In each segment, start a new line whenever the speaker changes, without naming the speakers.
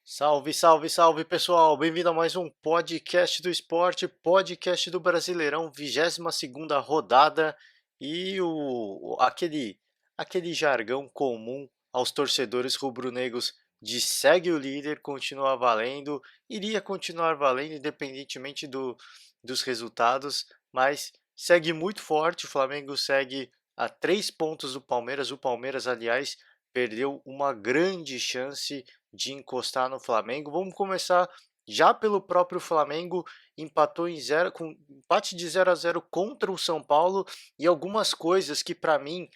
Salve, salve, salve pessoal! Bem-vindo a mais um podcast do esporte, podcast do Brasileirão, 22ª rodada e aquele jargão comum aos torcedores rubro-negros de segue o líder, continua valendo, iria continuar valendo independentemente dos resultados, mas segue muito forte, o Flamengo segue a 3 pontos do Palmeiras, o Palmeiras, aliás, perdeu uma grande chance de encostar no Flamengo. Vamos começar já pelo próprio Flamengo, empatou em zero, com empate de 0-0 contra o São Paulo e algumas coisas que para mim,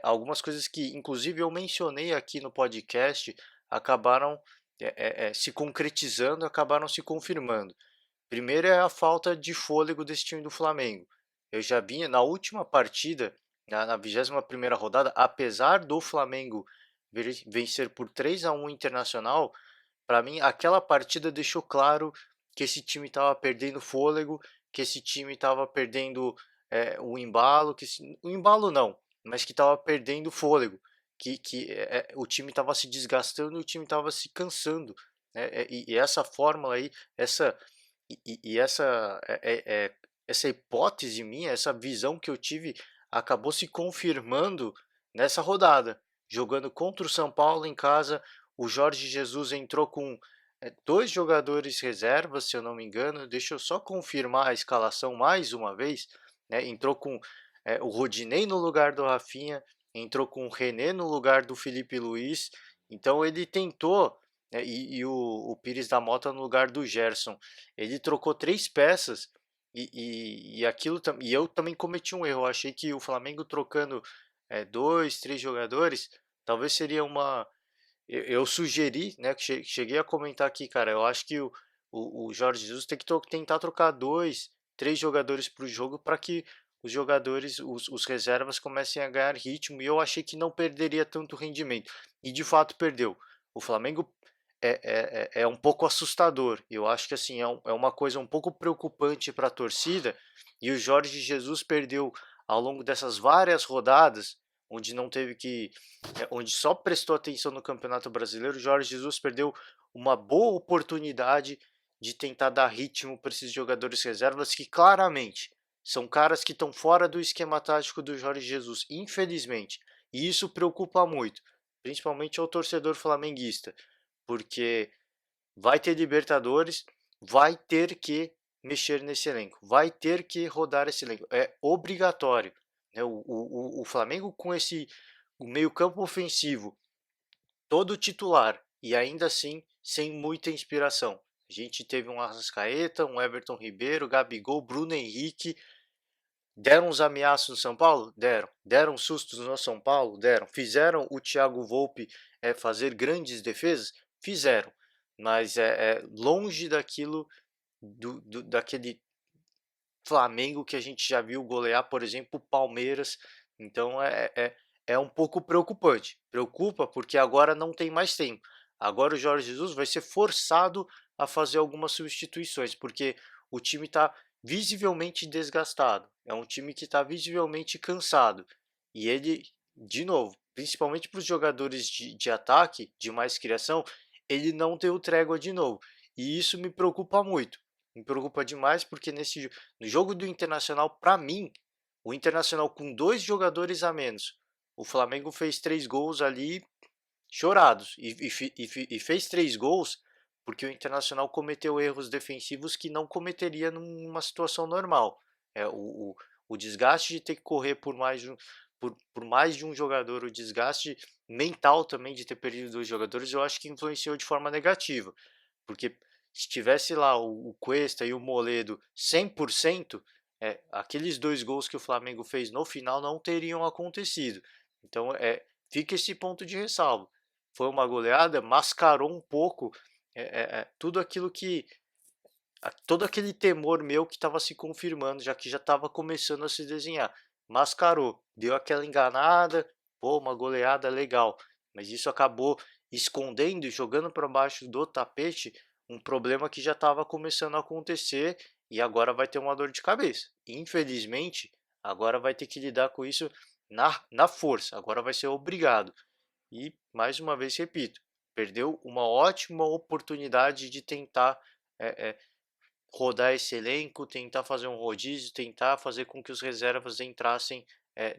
algumas coisas que inclusive eu mencionei aqui no podcast, acabaram se concretizando, acabaram se confirmando. Primeiro é a falta de fôlego desse time do Flamengo. Eu já vinha na última partida, na 21ª rodada, apesar do Flamengo vencer por 3-1 o Internacional, para mim aquela partida deixou claro que esse time estava perdendo fôlego, que esse time estava perdendo o embalo, o embalo não, mas que estava perdendo fôlego, que o time estava se desgastando e o time estava se cansando, né? E essa fórmula aí, essa e essa hipótese minha, essa visão que eu tive, acabou se confirmando nessa rodada. Jogando contra o São Paulo em casa, o Jorge Jesus entrou com dois jogadores reservas, se eu não me engano. Deixa eu só confirmar a escalação mais uma vez. Né? Entrou com o Rodinei no lugar do Rafinha, entrou com o René no lugar do Felipe Luiz. Então ele tentou, né, o Pires da Mota no lugar do Gerson. Ele trocou três peças e eu também cometi um erro. Eu achei que o Flamengo trocando dois, três jogadores, talvez seria uma. Eu sugeri, né, que cheguei a comentar aqui, cara. Eu acho que o Jorge Jesus tem que tentar trocar dois, três jogadores para o jogo para que os jogadores, os reservas comecem a ganhar ritmo. E eu achei que não perderia tanto rendimento. E de fato perdeu. O Flamengo é um pouco assustador. Eu acho que assim é uma coisa um pouco preocupante para a torcida. E o Jorge Jesus perdeu ao longo dessas várias rodadas, onde não teve que, onde só prestou atenção no Campeonato Brasileiro. O Jorge Jesus perdeu uma boa oportunidade de tentar dar ritmo para esses jogadores reservas que claramente são caras que estão fora do esquema tático do Jorge Jesus, infelizmente. E isso preocupa muito, principalmente ao torcedor flamenguista, porque vai ter Libertadores, vai ter que mexer nesse elenco, vai ter que rodar esse elenco, é obrigatório. Né? O Flamengo com esse meio-campo ofensivo todo titular e ainda assim sem muita inspiração. A gente teve um Arrascaeta, um Everton Ribeiro, Gabigol, Bruno Henrique. Deram uns ameaços no São Paulo? Deram. Deram sustos no São Paulo? Deram. Fizeram o Thiago Volpe fazer grandes defesas? Fizeram. Mas é longe daquilo, daquele Flamengo que a gente já viu golear, por exemplo, o Palmeiras. Então é um pouco preocupante. Preocupa porque agora não tem mais tempo. Agora o Jorge Jesus vai ser forçado a fazer algumas substituições, porque o time está visivelmente desgastado. É um time que está visivelmente cansado. E ele, de novo, principalmente para os jogadores de ataque, de mais criação, ele não deu trégua de novo. E isso me preocupa muito. Me preocupa demais porque no jogo do Internacional, para mim, o Internacional com dois jogadores a menos, o Flamengo fez três gols ali chorados e fez três gols porque o Internacional cometeu erros defensivos que não cometeria numa situação normal. É, o desgaste de ter que correr por mais de um jogador, o desgaste mental também de ter perdido dois jogadores, eu acho que influenciou de forma negativa. Porque se tivesse lá o Cuesta e o Moledo 100%, aqueles dois gols que o Flamengo fez no final não teriam acontecido. Então fica esse ponto de ressalva. Foi uma goleada, mascarou um pouco tudo aquilo todo aquele temor meu que estava se confirmando, já que já estava começando a se desenhar. Mascarou, deu aquela enganada, pô, uma goleada legal, mas isso acabou escondendo e jogando para baixo do tapete um problema que já estava começando a acontecer e agora vai ter uma dor de cabeça. Infelizmente, agora vai ter que lidar com isso na força, agora vai ser obrigado. E mais uma vez repito, perdeu uma ótima oportunidade de tentar, eh eh, rodar esse elenco, tentar fazer um rodízio, tentar fazer com que os reservas entrassem,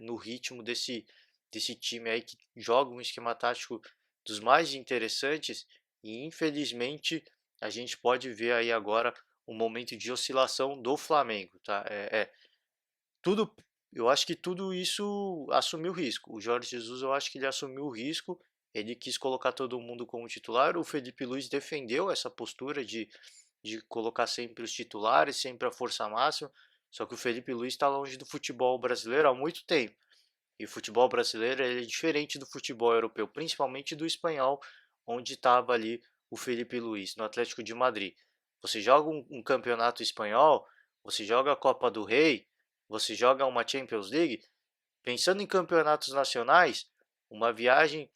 no ritmo desse time aí que joga um esquema tático dos mais interessantes e infelizmente a gente pode ver aí agora um momento de oscilação do Flamengo, tá? Tudo eu acho que tudo isso assumiu risco. O Jorge Jesus, eu acho que ele assumiu o risco, ele quis colocar todo mundo como titular, o Felipe Luiz defendeu essa postura de colocar sempre os titulares, sempre a força máxima, só que o Felipe Luiz está longe do futebol brasileiro há muito tempo. E o futebol brasileiro ele é diferente do futebol europeu, principalmente do espanhol, onde estava ali o Felipe Luiz, no Atlético de Madrid. Você joga um campeonato espanhol, você joga a Copa do Rei, você joga uma Champions League, pensando em campeonatos nacionais, uma viagem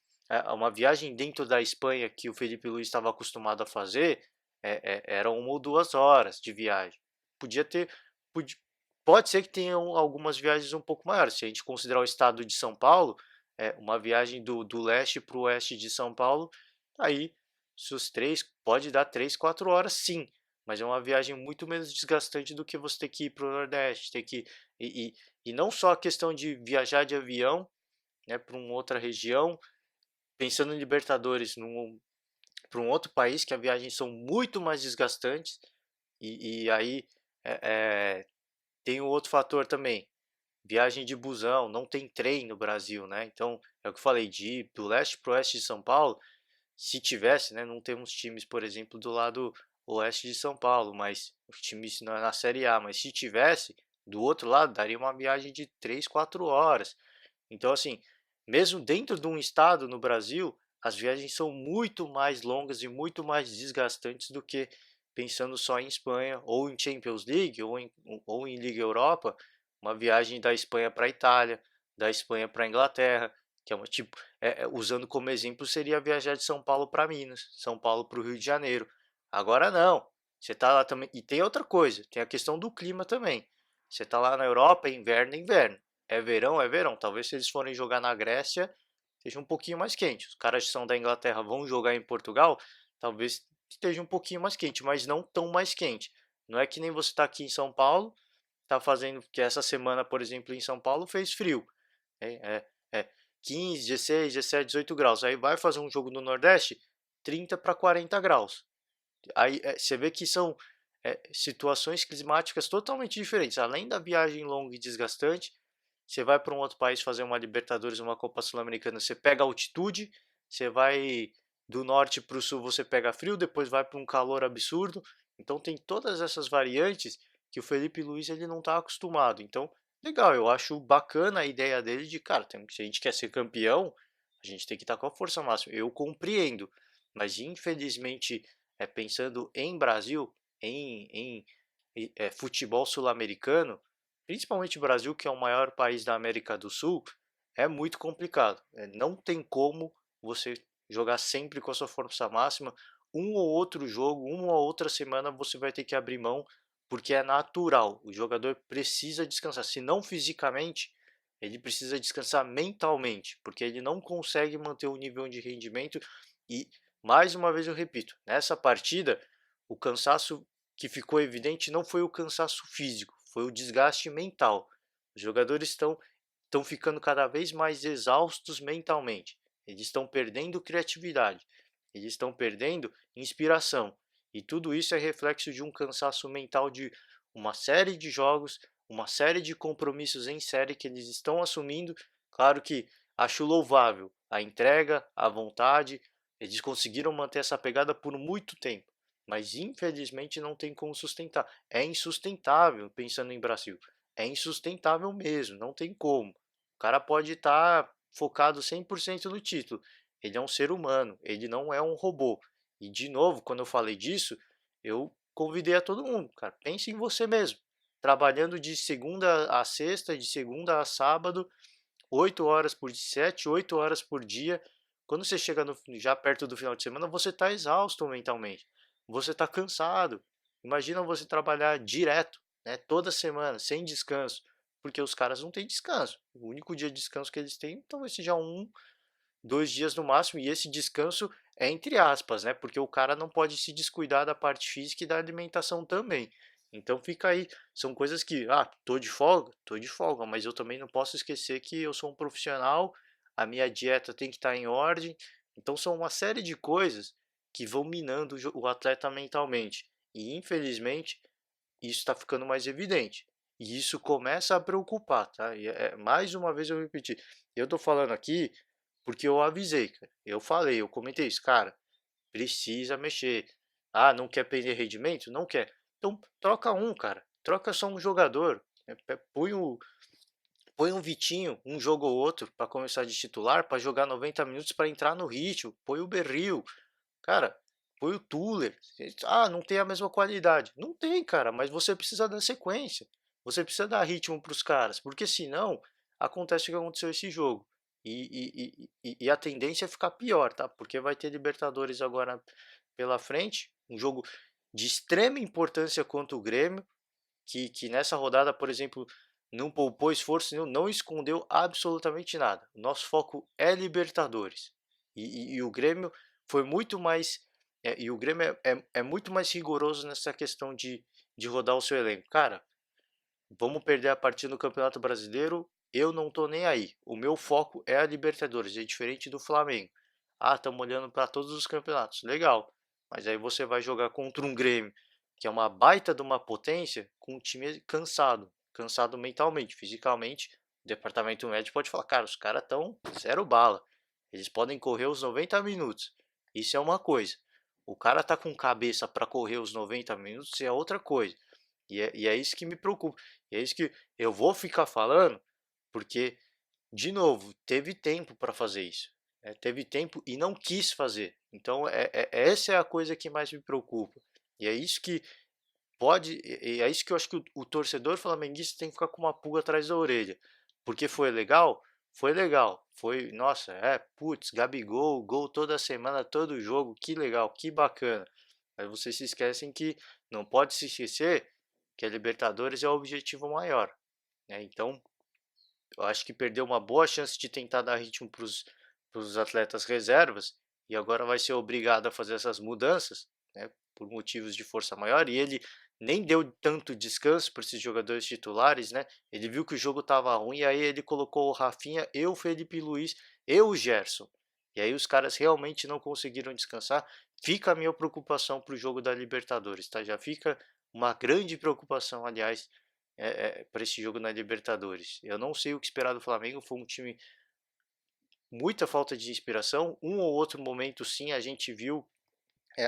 dentro da Espanha que o Felipe Luiz estava acostumado a fazer, era 1 ou 2 horas de viagem. Podia ter, podi- Pode ser que tenham algumas viagens um pouco maiores. Se a gente considerar o estado de São Paulo, uma viagem do leste para o oeste de São Paulo, aí seus três, pode dar 3, 4 horas, sim. Mas é uma viagem muito menos desgastante do que você ter que ir para o Nordeste, ter que e, e não só a questão de viajar de avião, né, para uma outra região, pensando em Libertadores, para um outro país, que as viagens são muito mais desgastantes, e aí é, é, tem um outro fator também, viagem de busão, não tem trem no Brasil, né? Então, é o que eu falei, de ir do leste para o oeste de São Paulo, se tivesse, né? Não temos times, por exemplo, do lado oeste de São Paulo, mas os times na Série A, mas se tivesse, do outro lado, daria uma viagem de 3, 4 horas. Então, assim, mesmo dentro de um estado no Brasil, as viagens são muito mais longas e muito mais desgastantes do que pensando só em Espanha, ou em Champions League, ou em Liga Europa, uma viagem da Espanha para a Itália, da Espanha para a Inglaterra, que é uma tipo, usando como exemplo, seria viajar de São Paulo para Minas, São Paulo para o Rio de Janeiro. Agora não, você está lá também. E tem outra coisa, tem a questão do clima também. Você está lá na Europa, é inverno, é inverno. É verão, é verão. Talvez se eles forem jogar na Grécia, seja um pouquinho mais quente. Os caras que são da Inglaterra vão jogar em Portugal, talvez esteja um pouquinho mais quente, mas não tão mais quente. Não é que nem você está aqui em São Paulo, está fazendo, que essa semana, por exemplo, em São Paulo fez frio. É 15, 16, 17, 18 graus. Aí vai fazer um jogo no Nordeste, 30 para 40 graus. Aí você vê que são situações climáticas totalmente diferentes. Além da viagem longa e desgastante, você vai para um outro país fazer uma Libertadores, uma Copa Sul-Americana, você pega altitude, você vai do norte para o sul, você pega frio, depois vai para um calor absurdo. Então tem todas essas variantes que o Felipe Luiz ele não está acostumado. Então, legal, eu acho bacana a ideia dele de, cara, se a gente quer ser campeão, a gente tem que estar com a força máxima. Eu compreendo, mas infelizmente, pensando em Brasil, em futebol sul-americano, principalmente o Brasil, que é o maior país da América do Sul, é muito complicado. Não tem como você jogar sempre com a sua força máxima. Um ou outro jogo, uma ou outra semana você vai ter que abrir mão, porque é natural. O jogador precisa descansar, se não fisicamente, ele precisa descansar mentalmente, porque ele não consegue manter o nível de rendimento. E mais uma vez eu repito, nessa partida o cansaço que ficou evidente não foi o cansaço físico, foi o desgaste mental. Os jogadores estão ficando cada vez mais exaustos mentalmente. Eles estão perdendo criatividade, eles estão perdendo inspiração. E tudo isso é reflexo de um cansaço mental de uma série de jogos, uma série de compromissos em série que eles estão assumindo. Claro que acho louvável a entrega, a vontade, eles conseguiram manter essa pegada por muito tempo, mas infelizmente não tem como sustentar. É insustentável pensando em Brasil. É insustentável mesmo, não tem como. O cara pode estar focado 100% no título. Ele é um ser humano, ele não é um robô. E de novo, quando eu falei disso, eu convidei a todo mundo, cara, pense em você mesmo. Trabalhando de segunda a sexta, de segunda a sábado, 8 horas por dia, 7, 8 horas por dia. Quando você chega já perto do final de semana, você está exausto mentalmente. Você está cansado. Imagina você trabalhar direto, né, toda semana, sem descanso. Porque os caras não têm descanso. O único dia de descanso que eles têm talvez seja 1, 2 dias no máximo. E esse descanso é entre aspas, né? Porque o cara não pode se descuidar da parte física e da alimentação também. Então fica aí, são coisas que, tô de folga, mas eu também não posso esquecer que eu sou um profissional, a minha dieta tem que estar em ordem. Então são uma série de coisas que vão minando o atleta mentalmente. E infelizmente isso está ficando mais evidente. E isso começa a preocupar, tá? Mais uma vez eu repeti. Eu tô falando aqui porque eu avisei, cara. Eu falei, eu comentei isso, cara. Precisa mexer. Ah, não quer perder rendimento? Não quer. Então troca um, cara. Troca só um jogador. Põe um Vitinho, um jogo ou outro, para começar de titular, para jogar 90 minutos para entrar no ritmo. Põe o Berril. Cara, põe o Tuller. Ah, não tem a mesma qualidade. Não tem, cara, mas você precisa dar sequência. Você precisa dar ritmo para os caras, porque senão acontece o que aconteceu esse jogo. E a tendência é ficar pior, tá? Porque vai ter Libertadores agora pela frente, um jogo de extrema importância contra o Grêmio, que nessa rodada, por exemplo, não poupou esforço nenhum, não escondeu absolutamente nada. O nosso foco é Libertadores. E o Grêmio foi muito mais. E o Grêmio é muito mais rigoroso nessa questão de rodar o seu elenco. Cara, vamos perder a partida no Campeonato Brasileiro, eu não tô nem aí. O meu foco é a Libertadores, é diferente do Flamengo. Ah, estamos olhando para todos os campeonatos, legal. Mas aí você vai jogar contra um Grêmio, que é uma baita de uma potência, com um time cansado, cansado mentalmente, fisicamente. O departamento médico pode falar, cara, os caras estão zero bala. Eles podem correr os 90 minutos. Isso é uma coisa. O cara tá com cabeça para correr os 90 minutos é outra coisa. E é isso que me preocupa. E é isso que eu vou ficar falando, porque, de novo, teve tempo para fazer isso. Teve tempo e não quis fazer. Então, essa é a coisa que mais me preocupa. E é isso que é isso que eu acho que o torcedor flamenguista tem que ficar com uma pulga atrás da orelha. Porque foi legal? Foi legal. Foi, nossa, putz, Gabigol, gol toda semana, todo jogo, que legal, que bacana. Mas vocês se esquecem que não pode se esquecer que a Libertadores é o objetivo maior, né? Então, eu acho que perdeu uma boa chance de tentar dar ritmo para os atletas reservas e agora vai ser obrigado a fazer essas mudanças, né, por motivos de força maior. E ele nem deu tanto descanso para esses jogadores titulares, né? Ele viu que o jogo estava ruim e aí ele colocou o Rafinha, o Felipe Luiz e o Gerson. E aí os caras realmente não conseguiram descansar. Fica a minha preocupação para o jogo da Libertadores, tá? Já fica uma grande preocupação, aliás, para esse jogo na Libertadores. Eu não sei o que esperar do Flamengo, foi um time muita falta de inspiração. Um ou outro momento, sim, a gente viu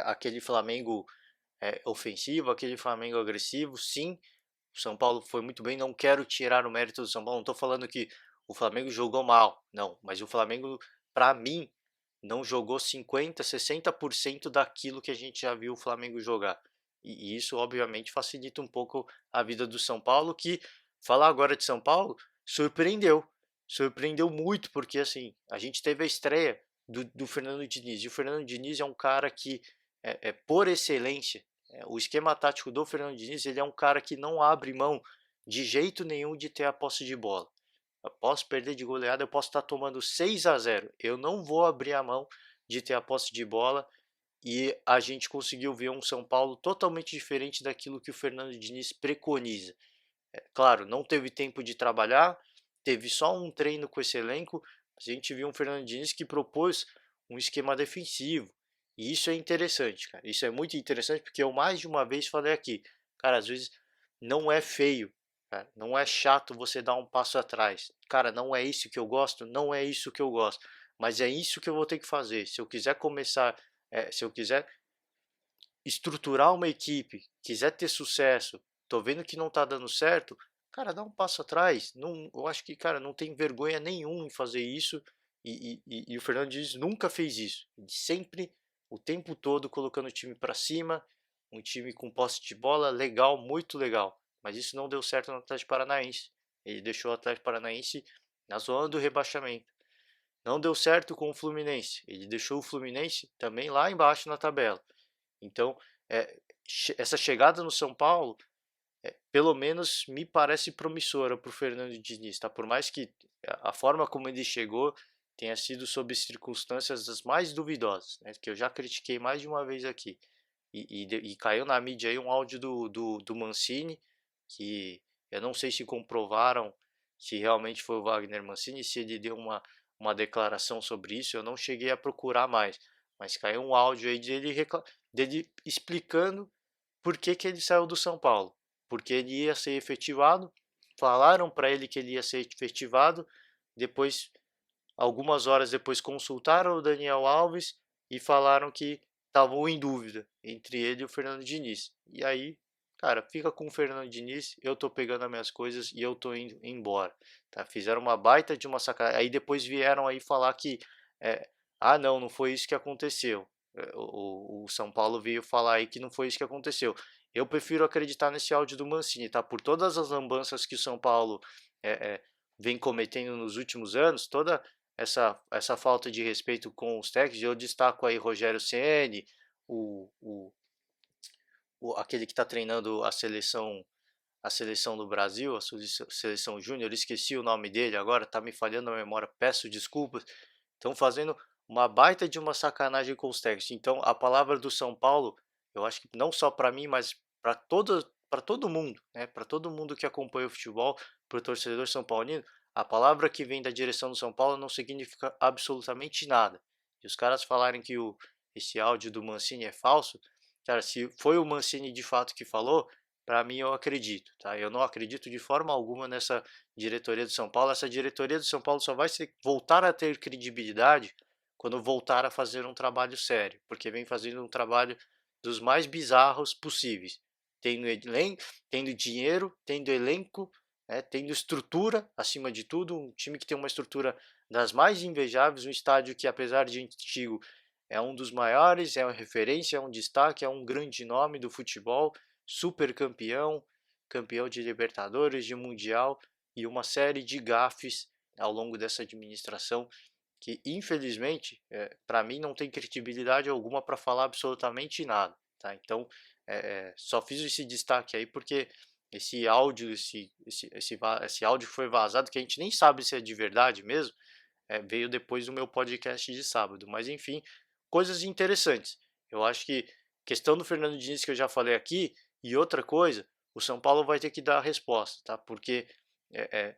aquele Flamengo ofensivo, aquele Flamengo agressivo, sim. O São Paulo foi muito bem, não quero tirar o mérito do São Paulo, não estou falando que o Flamengo jogou mal, não, mas o Flamengo, para mim, não jogou 50, 60% daquilo que a gente já viu o Flamengo jogar. E isso, obviamente, facilita um pouco a vida do São Paulo, que, falar agora de São Paulo, surpreendeu. Surpreendeu muito, porque assim, a gente teve a estreia do Fernando Diniz, e o Fernando Diniz é um cara que, por excelência, o esquema tático do Fernando Diniz, ele é um cara que não abre mão de jeito nenhum de ter a posse de bola. Eu posso perder de goleada, eu posso estar tomando 6-0. Eu não vou abrir a mão de ter a posse de bola e a gente conseguiu ver um São Paulo totalmente diferente daquilo que o Fernando Diniz preconiza. Claro, não teve tempo de trabalhar, teve só um treino com esse elenco, mas a gente viu um Fernando Diniz que propôs um esquema defensivo. E isso é interessante, cara. Isso é muito interessante porque eu mais de uma vez falei aqui, cara, às vezes não é feio, cara, não é chato você dar um passo atrás. Cara, não é isso que eu gosto, não é isso que eu gosto, mas é isso que eu vou ter que fazer. Se eu quiser começar, se eu quiser estruturar uma equipe, quiser ter sucesso, tô vendo que não tá dando certo, cara, dá um passo atrás. Não, eu acho que, cara, não tem vergonha nenhuma em fazer isso. E o Fernando Diniz nunca fez isso. Ele sempre, o tempo todo, colocando o time para cima, um time com posse de bola legal, muito legal. Mas isso não deu certo no Atlético Paranaense. Ele deixou o Atlético Paranaense na zona do rebaixamento. Não deu certo com o Fluminense. Ele deixou o Fluminense também lá embaixo na tabela. Então, é, essa chegada no São Paulo, pelo menos me parece promissora para o Fernando Diniz, tá? Por mais que a forma como ele chegou tenha sido sob circunstâncias das mais duvidosas, né, que eu já critiquei mais de uma vez aqui. E caiu na mídia aí um áudio do Mancini, que eu não sei se comprovaram se realmente foi o Wagner Mancini, se ele deu uma declaração sobre isso, eu não cheguei a procurar mais, mas caiu um áudio aí dele explicando por que que ele saiu do São Paulo, porque ele ia ser efetivado, falaram para ele que ele ia ser efetivado, depois, algumas horas depois, consultaram o Daniel Alves e falaram que estavam em dúvida entre ele e o Fernando Diniz. E aí, cara, fica com o Fernando Diniz, eu tô pegando as minhas coisas e eu tô indo embora, tá? Fizeram uma baita de uma sacanagem. Aí depois vieram aí falar que, ah, não foi isso que aconteceu. O São Paulo veio falar aí que não foi isso que aconteceu. Eu prefiro acreditar nesse áudio do Mancini, tá? Por todas as lambanças que o São Paulo é, é, vem cometendo nos últimos anos, toda essa falta de respeito com os técnicos, eu destaco aí Rogério Ceni, o, o, aquele que está treinando a seleção do Brasil, a seleção júnior, esqueci o nome dele agora, tá me falhando a memória, peço desculpas. Estão fazendo uma baita de uma sacanagem com os técnicos. Então, a palavra do São Paulo, eu acho que não só para mim, mas para todo mundo, né? Para todo mundo que acompanha o futebol, para o torcedor são paulino, a palavra que vem da direção do São Paulo não significa absolutamente nada. E os caras falarem que esse áudio do Mancini é falso, cara, se foi o Mancini de fato que falou, para mim eu acredito, tá? Eu não acredito de forma alguma nessa diretoria do São Paulo. Essa diretoria do São Paulo só vai voltar a ter credibilidade quando voltar a fazer um trabalho sério, porque vem fazendo um trabalho dos mais bizarros possíveis, tendo dinheiro, tendo elenco, né, tendo estrutura, acima de tudo, um time que tem uma estrutura das mais invejáveis, um estádio que, apesar de antigo, é um dos maiores, é uma referência, é um destaque, é um grande nome do futebol, super campeão, campeão de Libertadores, de Mundial, e uma série de gafes ao longo dessa administração que, infelizmente, para mim não tem credibilidade alguma para falar absolutamente nada, tá? Então, só fiz esse destaque aí porque esse áudio foi vazado, que a gente nem sabe se é de verdade mesmo, veio depois do meu podcast de sábado. Mas enfim, coisas interessantes. Eu acho que questão do Fernando Diniz que eu já falei aqui, e outra coisa, o São Paulo vai ter que dar a resposta, tá? Porque é, é,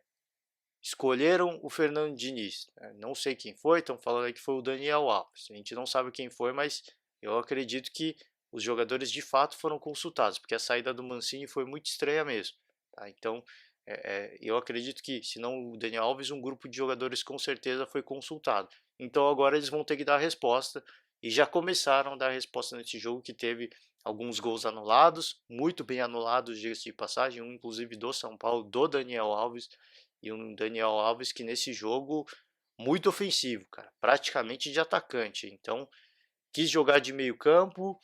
escolheram o Fernando Diniz. Não sei quem foi, estão falando aí que foi o Daniel Alves. A gente não sabe quem foi, mas eu acredito que os jogadores de fato foram consultados, porque a saída do Mancini foi muito estranha mesmo. Tá? Então, eu acredito que, se não o Daniel Alves, um grupo de jogadores com certeza foi consultado. Então agora eles vão ter que dar a resposta, e já começaram a dar a resposta nesse jogo que teve alguns gols anulados, muito bem anulados, diga-se de passagem, um inclusive do São Paulo, do Daniel Alves, e um Daniel Alves que nesse jogo muito ofensivo, cara, praticamente de atacante. Então, quis jogar de meio campo,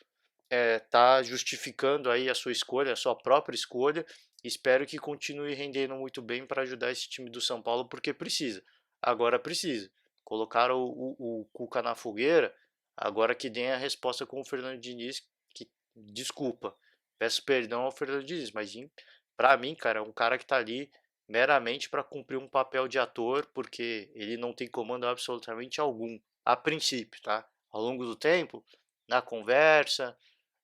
tá justificando aí a sua escolha, a sua própria escolha. Espero que continue rendendo muito bem para ajudar esse time do São Paulo, porque precisa. Agora precisa. Colocaram o Cuca na fogueira, agora que deem a resposta com o Fernando Diniz, que, desculpa, peço perdão ao Fernando Diniz, mas para mim, cara, é um cara que tá ali meramente para cumprir um papel de ator, porque ele não tem comando absolutamente algum, a princípio, tá? Ao longo do tempo, na conversa,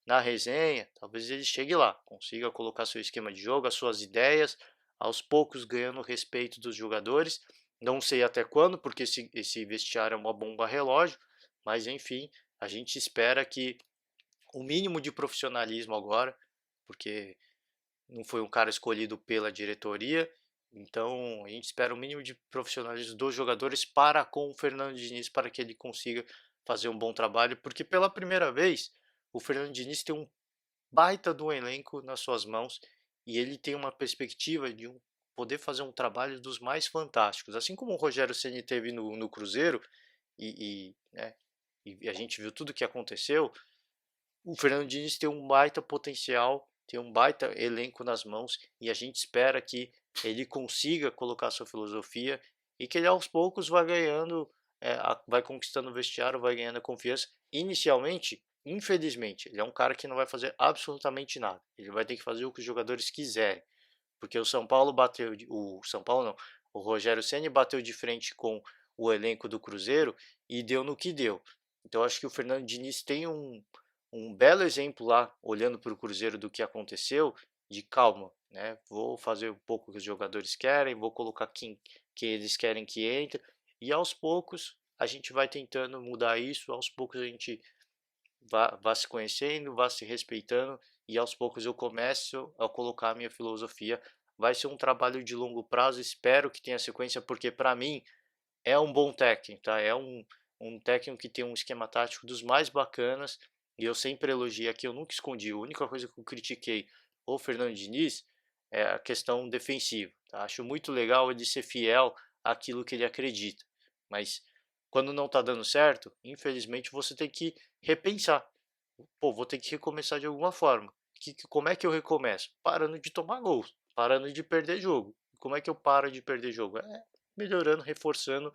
na resenha, talvez ele chegue lá, consiga colocar seu esquema de jogo, as suas ideias, aos poucos ganhando o respeito dos jogadores. Não sei até quando, porque esse vestiário é uma bomba relógio, mas enfim, a gente espera que o mínimo de profissionalismo agora, porque não foi um cara escolhido pela diretoria, então a gente espera o mínimo de profissionalismo dos jogadores para com o Fernando Diniz, para que ele consiga fazer um bom trabalho, porque pela primeira vez o Fernando Diniz tem um baita do elenco nas suas mãos, e ele tem uma perspectiva de poder fazer um trabalho dos mais fantásticos, assim como o Rogério Ceni teve no Cruzeiro, né, e a gente viu tudo o que aconteceu. O Fernando Diniz tem um baita potencial, tem um baita elenco nas mãos, e a gente espera que ele consiga colocar sua filosofia e que ele aos poucos vai ganhando, vai conquistando o vestiário, vai ganhando confiança. Inicialmente, infelizmente, ele é um cara que não vai fazer absolutamente nada. Ele vai ter que fazer o que os jogadores quiserem, porque o São Paulo bateu, o São Paulo não, o Rogério Ceni bateu de frente com o elenco do Cruzeiro e deu no que deu. Então acho que o Fernando Diniz tem um belo exemplo lá, olhando para o Cruzeiro do que aconteceu, de calma, né? Vou fazer um pouco o que os jogadores querem, vou colocar quem que eles querem que entre, e aos poucos a gente vai tentando mudar isso, aos poucos a gente vá se conhecendo, vá se respeitando, e aos poucos eu começo a colocar a minha filosofia. Vai ser um trabalho de longo prazo, espero que tenha sequência, porque para mim é um bom técnico, tá? É um técnico que tem um esquema tático dos mais bacanas, e eu sempre elogiei aqui, eu nunca escondi. A única coisa que eu critiquei o Fernando Diniz é a questão defensiva, tá? Acho muito legal ele ser fiel àquilo que ele acredita, mas quando não tá dando certo, infelizmente você tem que repensar. Pô, vou ter que recomeçar de alguma forma. Como é que eu recomeço? Parando de tomar gols, parando de perder jogo. Como é que eu paro de perder jogo? É melhorando, reforçando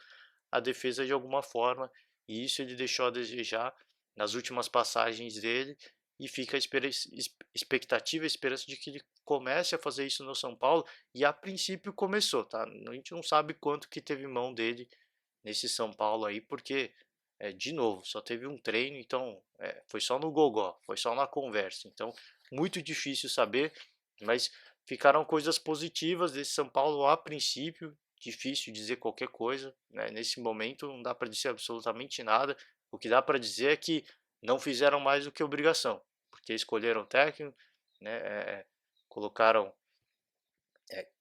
a defesa de alguma forma, e isso ele deixou a desejar nas últimas passagens dele, e fica a expectativa, a esperança de que ele comece a fazer isso no São Paulo, e a princípio começou, tá? A gente não sabe quanto que teve mão dele nesse São Paulo aí, porque, de novo, só teve um treino, então foi só no gogó, foi só na conversa, então muito difícil saber, mas ficaram coisas positivas desse São Paulo a princípio. Difícil dizer qualquer coisa, né? Nesse momento não dá para dizer absolutamente nada. O que dá para dizer é que não fizeram mais do que obrigação, porque escolheram o técnico, né? Colocaram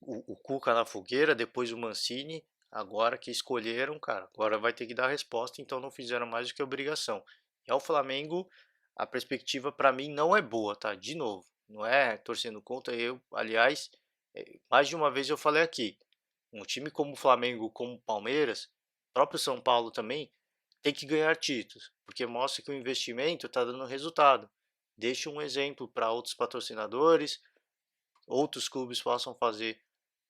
o Cuca na fogueira, depois o Mancini, agora que escolheram, cara, agora vai ter que dar resposta, então não fizeram mais do que obrigação. E ao Flamengo, a perspectiva para mim não é boa, tá? De novo, não é torcendo contra, eu, aliás, mais de uma vez eu falei aqui, um time como o Flamengo, como o Palmeiras, próprio São Paulo também, tem que ganhar títulos, porque mostra que o investimento está dando resultado. Deixa um exemplo para outros patrocinadores, outros clubes possam fazer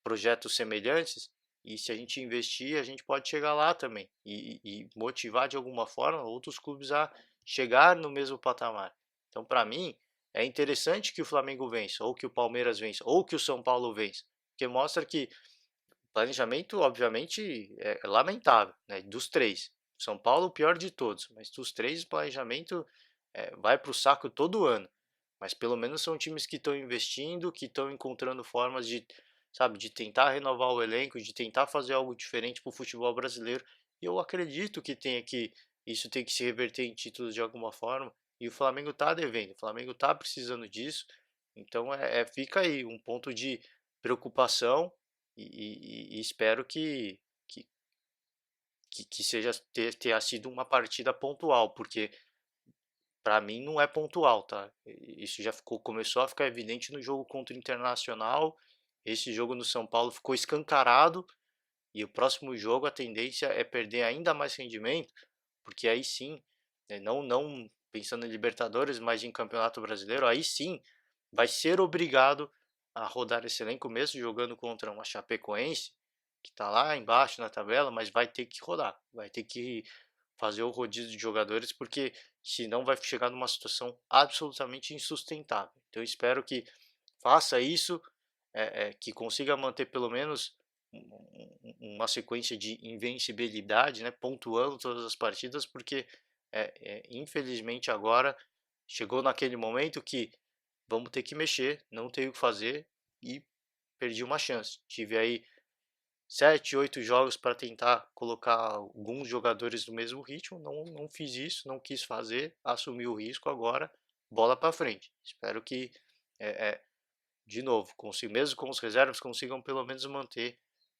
projetos semelhantes, e se a gente investir, a gente pode chegar lá também e motivar de alguma forma outros clubes a chegar no mesmo patamar. Então, para mim, é interessante que o Flamengo vença, ou que o Palmeiras vença, ou que o São Paulo vença, porque mostra que o planejamento, obviamente, é lamentável, né? Dos três. São Paulo, o pior de todos, mas dos três, o planejamento vai para o saco todo ano. Mas pelo menos são times que estão investindo, que estão encontrando formas de, sabe, de tentar renovar o elenco, de tentar fazer algo diferente para o futebol brasileiro. E eu acredito que isso tem que se reverter em títulos de alguma forma. E o Flamengo está devendo, o Flamengo está precisando disso. Então fica aí um ponto de preocupação, e espero que, que seja tenha sido uma partida pontual, porque para mim não é pontual, tá? Isso já começou a ficar evidente no jogo contra o Internacional. Esse jogo no São Paulo ficou escancarado, e o próximo jogo a tendência é perder ainda mais rendimento, porque aí sim, né, não pensando em Libertadores, mas em Campeonato Brasileiro, aí sim vai ser obrigado a rodar esse elenco, mesmo jogando contra uma Chapecoense, que está lá embaixo na tabela, mas vai ter que rodar, vai ter que fazer o rodízio de jogadores, porque senão vai chegar numa situação absolutamente insustentável. Então eu espero que faça isso, que consiga manter pelo menos uma sequência de invencibilidade, né, pontuando todas as partidas, porque infelizmente agora chegou naquele momento que vamos ter que mexer, não tenho o que fazer, e perdi uma chance. Tive aí 7, 8 jogos para tentar colocar alguns jogadores no mesmo ritmo, não fiz isso, não quis fazer, assumi o risco agora, bola para frente. Espero que, é, é, de novo, mesmo com os reservas, consigam pelo menos manter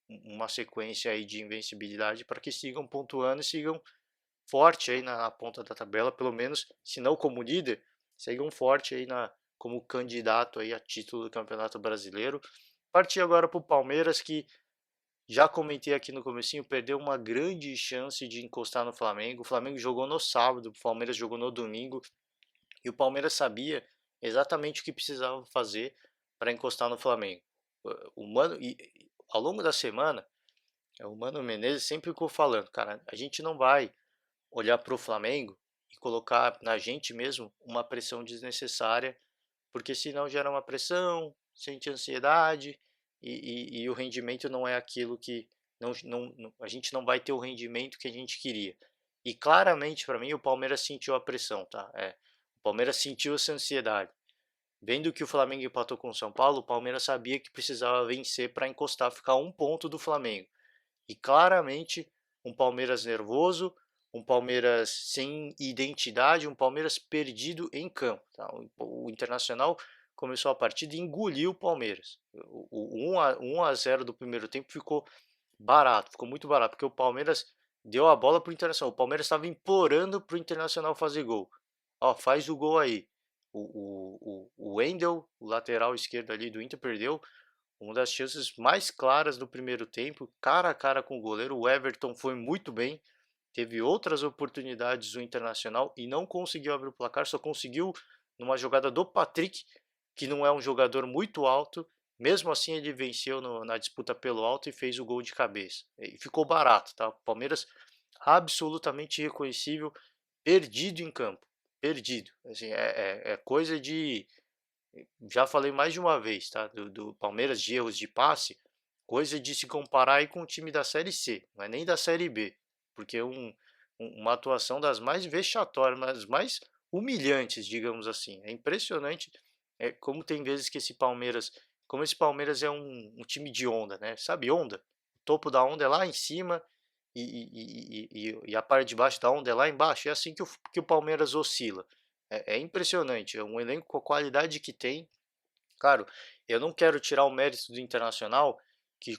uma sequência aí de invencibilidade para que sigam pontuando e sigam forte aí na ponta da tabela, pelo menos, se não como líder, sigam forte aí como candidato aí a título do Campeonato Brasileiro. Partir agora para o Palmeiras, que já comentei aqui no comecinho, perdeu uma grande chance de encostar no Flamengo. O Flamengo jogou no sábado, o Palmeiras jogou no domingo, e o Palmeiras sabia exatamente o que precisava fazer para encostar no Flamengo. O Mano, ao longo da semana, o Mano Menezes sempre ficou falando, cara, a gente não vai olhar para o Flamengo e colocar na gente mesmo uma pressão desnecessária, porque senão gera uma pressão, sente ansiedade, e o rendimento não é aquilo a gente não vai ter o rendimento que a gente queria. E claramente para mim o Palmeiras sentiu a pressão, tá? O Palmeiras sentiu essa ansiedade. Vendo que o Flamengo empatou com o São Paulo, o Palmeiras sabia que precisava vencer para encostar, ficar um ponto do Flamengo. E claramente um Palmeiras nervoso, um Palmeiras sem identidade, um Palmeiras perdido em campo. Tá? O Internacional começou a partida e engoliu o Palmeiras. O 1 a 0 do primeiro tempo ficou barato, ficou muito barato, porque o Palmeiras deu a bola para o Internacional. O Palmeiras estava implorando para o Internacional fazer gol. Ó, faz o gol aí. O Wendel, o lateral esquerdo ali do Inter, perdeu uma das chances mais claras do primeiro tempo, cara a cara com o goleiro. O Everton foi muito bem, teve outras oportunidades do Internacional e não conseguiu abrir o placar, só conseguiu numa jogada do Patrick, que não é um jogador muito alto. Mesmo assim, ele venceu na disputa pelo alto e fez o gol de cabeça. E ficou barato, tá? O Palmeiras absolutamente irreconhecível, perdido em campo, perdido. Assim, é coisa de, já falei mais de uma vez, tá? Do Palmeiras de erros de passe, coisa de se comparar aí com o time da Série C, não é nem da Série B, porque uma atuação das mais vexatórias, das mais humilhantes, digamos assim. É impressionante como tem vezes que como esse Palmeiras é um time de onda, né? Sabe onda? O topo da onda é lá em cima e a parte de baixo da onda é lá embaixo. É assim que o Palmeiras oscila. É impressionante, é um elenco com a qualidade que tem. Claro, eu não quero tirar o mérito do Internacional, que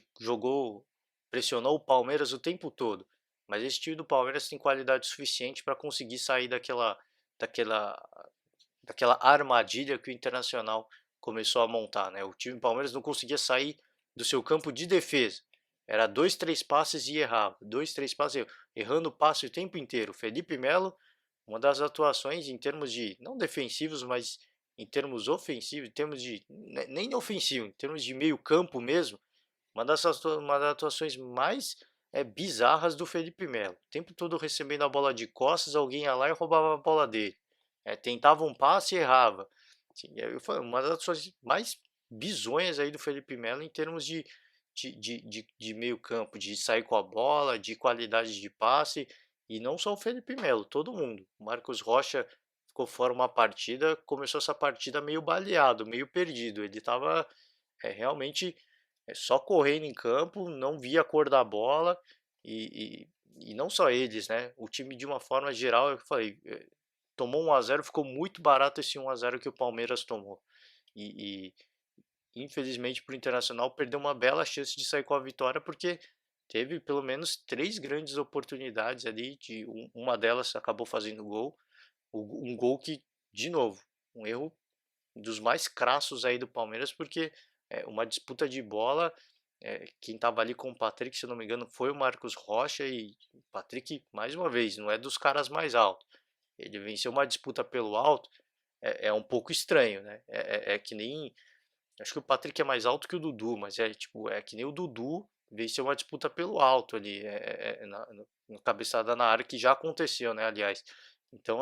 pressionou o Palmeiras o tempo todo, mas esse time do Palmeiras tem qualidade suficiente para conseguir sair daquela, daquela armadilha que o Internacional começou a montar, né? O time do Palmeiras não conseguia sair do seu campo de defesa. Era dois, três passes e errava. Dois, três passes, errando o passe o tempo inteiro. Felipe Melo, uma das atuações em termos de, não defensivos, mas em termos ofensivos, em termos de, nem ofensivo, em termos de meio campo mesmo, uma das atuações mais bizarras do Felipe Melo. O tempo todo recebendo a bola de costas, alguém ia lá e roubava a bola dele. Tentava um passe e errava. Assim, foi uma das atuações mais bizonhas aí do Felipe Melo em termos de meio campo, de sair com a bola, de qualidade de passe. E não só o Felipe Melo, todo mundo. O Marcos Rocha ficou fora uma partida, começou essa partida meio baleado, meio perdido. Ele estava realmente só correndo em campo, não via a cor da bola e não só eles, né? O time de uma forma geral, eu falei, tomou 1 a 0, ficou muito barato esse 1 a 0 que o Palmeiras tomou. E infelizmente para o Internacional perdeu uma bela chance de sair com a vitória porque teve pelo menos três grandes oportunidades ali, uma delas acabou fazendo gol, um gol que, de novo, um erro dos mais crassos aí do Palmeiras, porque uma disputa de bola, quem estava ali com o Patrick, se eu não me engano, foi o Marcos Rocha e o Patrick, mais uma vez, não é dos caras mais altos. Ele venceu uma disputa pelo alto, é um pouco estranho, né? É que nem, acho que o Patrick é mais alto que o Dudu, mas é que nem o Dudu venceu uma disputa pelo alto ali, na cabeçada na área, que já aconteceu, né, aliás. Então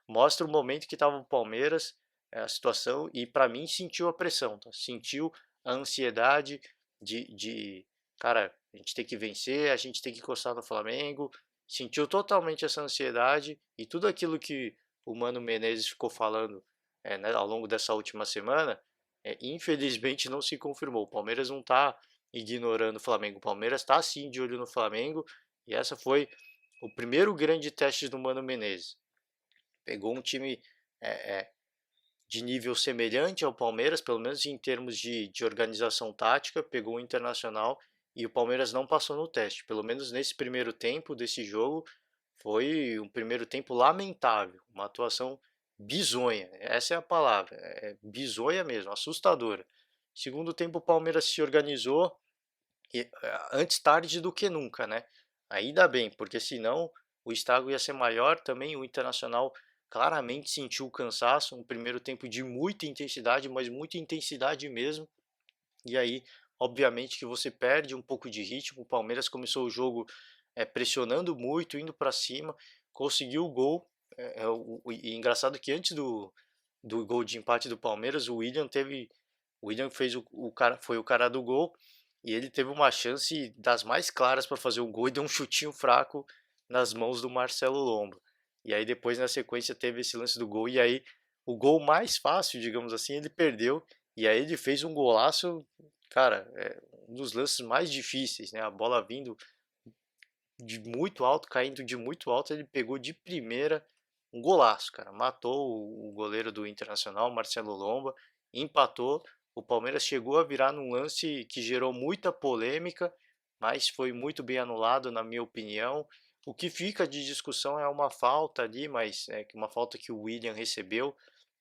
mostra o momento que estava o Palmeiras, a situação, e para mim sentiu a pressão, tá? Sentiu a ansiedade cara, a gente tem que vencer, a gente tem que encostar no Flamengo, sentiu totalmente essa ansiedade e tudo aquilo que o Mano Menezes ficou falando né, ao longo dessa última semana, infelizmente não se confirmou. O Palmeiras não está ignorando o Flamengo, o Palmeiras está sim de olho no Flamengo e essa foi o primeiro grande teste do Mano Menezes. Pegou um time de nível semelhante ao Palmeiras, pelo menos em termos de organização tática, pegou o Internacional e o Palmeiras não passou no teste. Pelo menos nesse primeiro tempo desse jogo, foi um primeiro tempo lamentável, uma atuação bizonha, essa é a palavra, bizonha mesmo, assustadora. Segundo tempo o Palmeiras se organizou antes tarde do que nunca, né? Ainda bem, porque senão o estrago ia ser maior também. O Internacional claramente sentiu o cansaço, um primeiro tempo de muita intensidade, mas muita intensidade mesmo. E aí, obviamente, que você perde um pouco de ritmo. O Palmeiras começou o jogo pressionando muito, indo para cima, conseguiu o gol. E engraçado que antes do gol de empate do Palmeiras, o William fez foi o cara do gol e ele teve uma chance das mais claras para fazer um gol e deu um chutinho fraco nas mãos do Marcelo Lomba. E aí depois na sequência teve esse lance do gol e aí o gol mais fácil, digamos assim, ele perdeu e aí ele fez um golaço, cara, um dos lances mais difíceis, né? A bola vindo de muito alto, caindo de muito alto, ele pegou de primeira um golaço, cara. Matou o goleiro do Internacional, Marcelo Lomba, empatou. O Palmeiras chegou a virar num lance que gerou muita polêmica, mas foi muito bem anulado, na minha opinião. O que fica de discussão é uma falta ali, mas é uma falta que o William recebeu,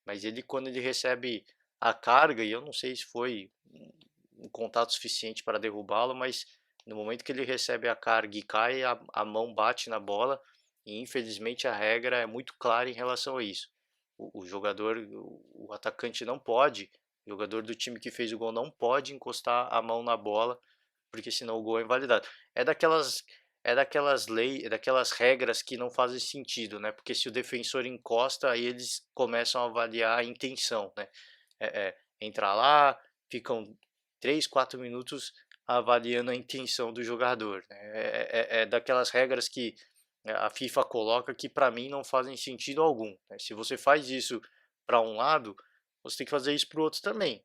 mas ele quando ele recebe a carga, e eu não sei se foi um contato suficiente para derrubá-lo, mas no momento que ele recebe a carga e cai, a mão bate na bola, e infelizmente a regra é muito clara em relação a isso. O jogador, o atacante não pode, o jogador do time que fez o gol não pode encostar a mão na bola, porque senão o gol é invalidado. É daquelas regras que não fazem sentido, né? Porque se o defensor encosta, aí eles começam a avaliar a intenção, né? Entra lá, ficam 3, 4 minutos avaliando a intenção do jogador, né? É daquelas regras que a FIFA coloca que para mim não fazem sentido algum, né? Se você faz isso para um lado, você tem que fazer isso para o outro também.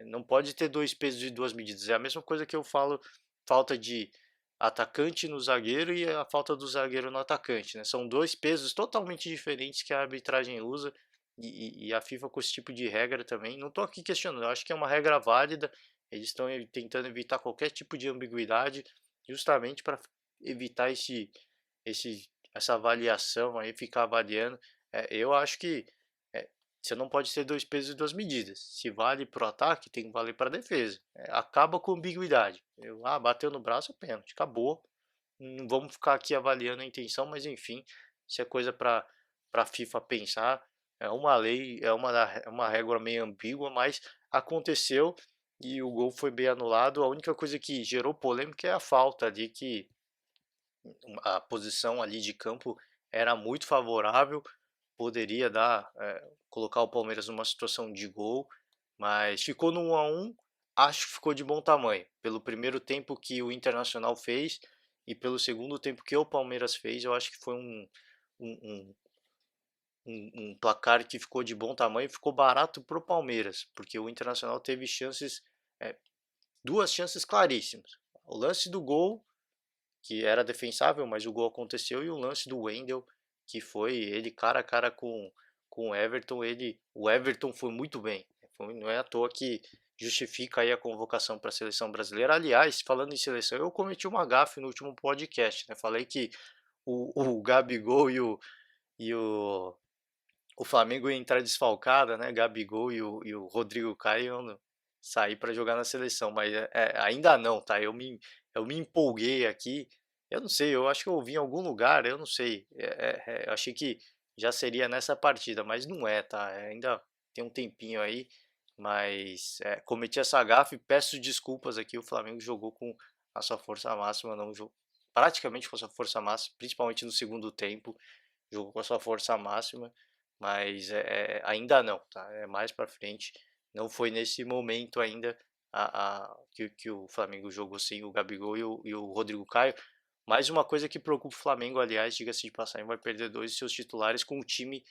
Não pode ter dois pesos e duas medidas. É a mesma coisa que eu falo, falta de atacante no zagueiro e a falta do zagueiro no atacante, né? São dois pesos totalmente diferentes que a arbitragem usa e a FIFA com esse tipo de regra também. Não estou aqui questionando, eu acho que é uma regra válida. Eles estão tentando evitar qualquer tipo de ambiguidade, justamente para evitar essa avaliação aí, ficar avaliando. Eu acho que é, você não pode ter dois pesos e duas medidas. Se vale para o ataque, tem que valer para a defesa. Acaba com ambiguidade. Bateu no braço, é pênalti, acabou. Não vamos ficar aqui avaliando a intenção, mas enfim, isso é coisa para a FIFA pensar. É uma lei, é uma regra meio ambígua, mas aconteceu e o gol foi bem anulado. A única coisa que gerou polêmica é a falta ali, que a posição ali de campo era muito favorável, poderia colocar o Palmeiras numa situação de gol, mas ficou no 1 a 1. Acho que ficou de bom tamanho, pelo primeiro tempo que o Internacional fez e pelo segundo tempo que o Palmeiras fez. Eu acho que foi um, um, um placar que ficou de bom tamanho e ficou barato pro Palmeiras, porque o Internacional teve chances, é, duas chances claríssimas. O lance do gol, que era defensável, mas o gol aconteceu, e o lance do Wendel, que foi ele cara a cara com o Everton. O Everton foi muito bem, não é à toa que justifica aí a convocação para a seleção brasileira. Aliás, falando em seleção, eu cometi uma gafe no último podcast, né? Falei que o Gabigol e o Flamengo ia entrar desfalcado, né? Gabigol e o Rodrigo Caio iam sair para jogar na seleção, mas ainda não, tá? Eu me empolguei aqui. Eu não sei, eu acho que eu ouvi em algum lugar, eu não sei. Eu achei que já seria nessa partida, mas não é, tá? Ainda tem um tempinho aí, mas cometi essa gafe. Peço desculpas aqui. O Flamengo jogou com a sua força máxima, não jogou praticamente com a sua força máxima, principalmente no segundo tempo. Jogou com a sua força máxima, mas ainda não, tá? É mais para frente. Não foi nesse momento ainda que o Flamengo jogou sem o Gabigol e o Rodrigo Caio. Mais uma coisa que preocupa o Flamengo, aliás, diga-se de passagem, vai perder dois de seus titulares com o time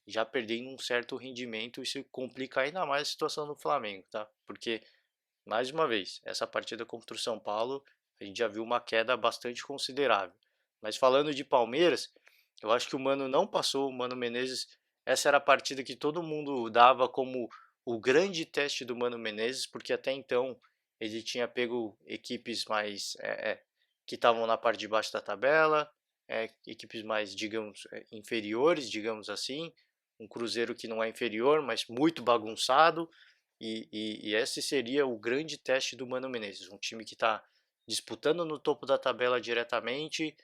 já perdendo um certo rendimento. Isso complica ainda mais a situação do Flamengo, tá? Porque, mais uma vez, essa partida contra o São Paulo, a gente já viu uma queda bastante considerável. Mas falando de Palmeiras, eu acho que o Mano não passou, o Mano Menezes. Essa era a partida que todo mundo dava como o grande teste do Mano Menezes, porque até então ele tinha pego equipes mais que estavam na parte de baixo da tabela, equipes mais, digamos, inferiores, digamos assim, um Cruzeiro que não é inferior, mas muito bagunçado, e esse seria o grande teste do Mano Menezes, um time que está disputando no topo da tabela diretamente,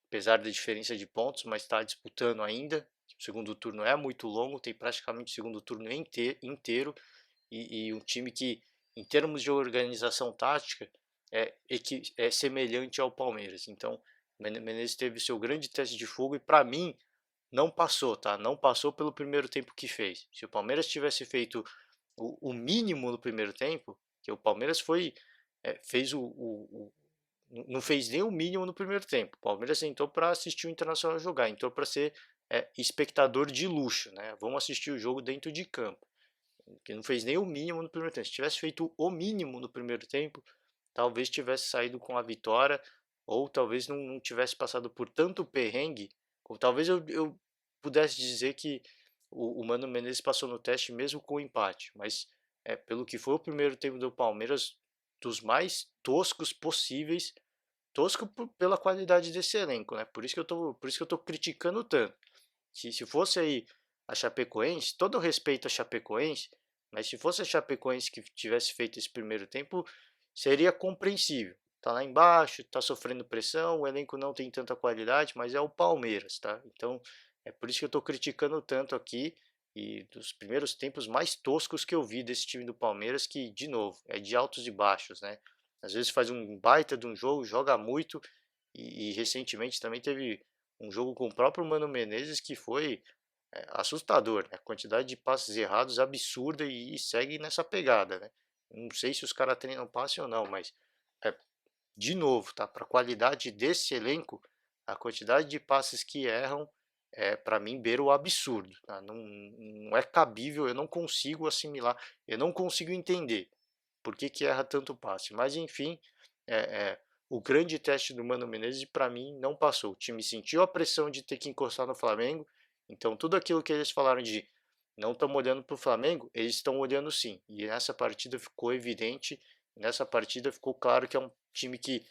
apesar da diferença de pontos, mas está disputando ainda. O segundo turno é muito longo, tem praticamente o segundo turno inteiro, e um time que, em termos de organização tática, é semelhante ao Palmeiras. Então, o Menezes teve seu grande teste de fogo e, para mim, não passou, tá? Não passou pelo primeiro tempo que fez. Se o Palmeiras tivesse feito o mínimo no primeiro tempo, que o Palmeiras foi fez não fez nem o mínimo no primeiro tempo. O Palmeiras entrou para assistir o Internacional jogar, entrou para ser espectador de luxo, né? Vamos assistir o jogo dentro de campo. Que não fez nem o mínimo no primeiro tempo. Se tivesse feito o mínimo no primeiro tempo, talvez tivesse saído com a vitória, ou talvez não tivesse passado por tanto perrengue, ou talvez eu pudesse dizer que o Mano Menezes passou no teste mesmo com o empate, mas pelo que foi o primeiro tempo do Palmeiras, dos mais toscos possíveis, tosco pela qualidade desse elenco, né? Por isso que eu tô criticando tanto. Se fosse aí a Chapecoense, todo o respeito a Chapecoense, mas se fosse a Chapecoense que tivesse feito esse primeiro tempo, seria compreensível. Tá lá embaixo, tá sofrendo pressão, o elenco não tem tanta qualidade, mas é o Palmeiras, tá? Então, é por isso que eu tô criticando tanto aqui e dos primeiros tempos mais toscos que eu vi desse time do Palmeiras, que, de novo, é de altos e baixos, né? Às vezes faz um baita de um jogo, joga muito, e recentemente também teve um jogo com o próprio Mano Menezes que foi assustador, né? A quantidade de passes errados absurda e segue nessa pegada, né? Não sei se os caras treinam passe ou não, mas é, de novo, tá? Para a qualidade desse elenco, a quantidade de passes que erram para mim beira o absurdo, tá? Não é cabível, eu não consigo assimilar, eu não consigo entender por que que erra tanto passe. Mas enfim, é, é, o grande teste do Mano Menezes para mim não passou. O time sentiu a pressão de ter que encostar no Flamengo, então tudo aquilo que eles falaram de não estão olhando para o Flamengo, eles estão olhando sim. E nessa partida ficou evidente, nessa partida ficou claro que é um time que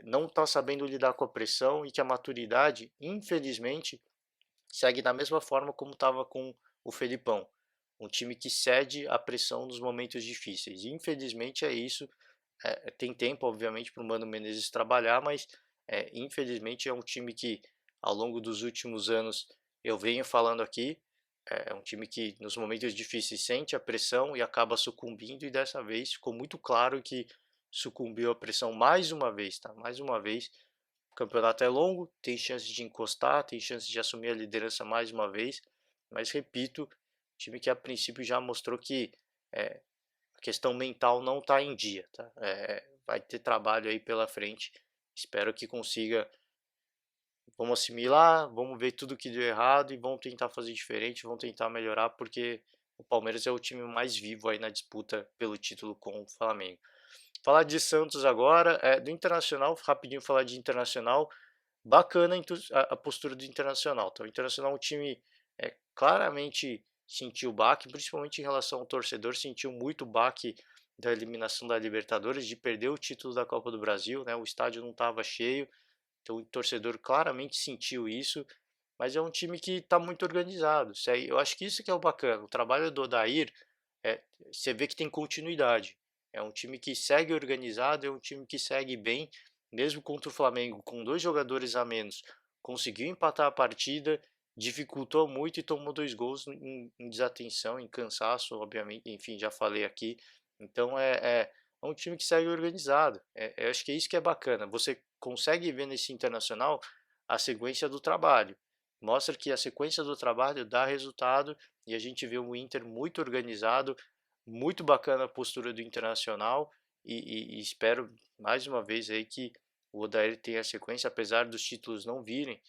não está sabendo lidar com a pressão e que a maturidade, infelizmente, segue da mesma forma como estava com o Felipão. Um time que cede à pressão nos momentos difíceis. E, infelizmente é isso. Tem tempo, obviamente, para o Mano Menezes trabalhar, mas infelizmente é um time que, ao longo dos últimos anos, eu venho falando aqui, é um time que nos momentos difíceis sente a pressão e acaba sucumbindo, e dessa vez ficou muito claro que sucumbiu à pressão mais uma vez, tá? Mais uma vez, o campeonato é longo, tem chance de encostar, tem chance de assumir a liderança mais uma vez, mas repito, time que a princípio já mostrou que a questão mental não está em dia, tá? Vai ter trabalho aí pela frente, espero que consiga. Vamos assimilar, vamos ver tudo que deu errado e vamos tentar fazer diferente, vamos tentar melhorar, porque o Palmeiras é o time mais vivo aí na disputa pelo título com o Flamengo. Falar de Santos agora, do Internacional, rapidinho falar de Internacional, bacana a postura do Internacional. Então, o Internacional é um time claramente sentiu o baque, principalmente em relação ao torcedor, sentiu muito o baque da eliminação da Libertadores, de perder o título da Copa do Brasil, né? O estádio não estava cheio, então o torcedor claramente sentiu isso, mas é um time que está muito organizado. Eu acho que isso que é o bacana. O trabalho do Odair, você vê que tem continuidade. É um time que segue organizado, é um time que segue bem, mesmo contra o Flamengo, com 2 jogadores a menos, conseguiu empatar a partida, dificultou muito e tomou 2 gols em desatenção, em cansaço, obviamente, enfim, já falei aqui. Então é um time que segue organizado. Eu acho que é isso que é bacana. Você consegue ver nesse Internacional a sequência do trabalho. Mostra que a sequência do trabalho dá resultado e a gente vê o Inter muito organizado, muito bacana a postura do Internacional e espero mais uma vez aí que o Odair tenha sequência, apesar dos títulos não virem,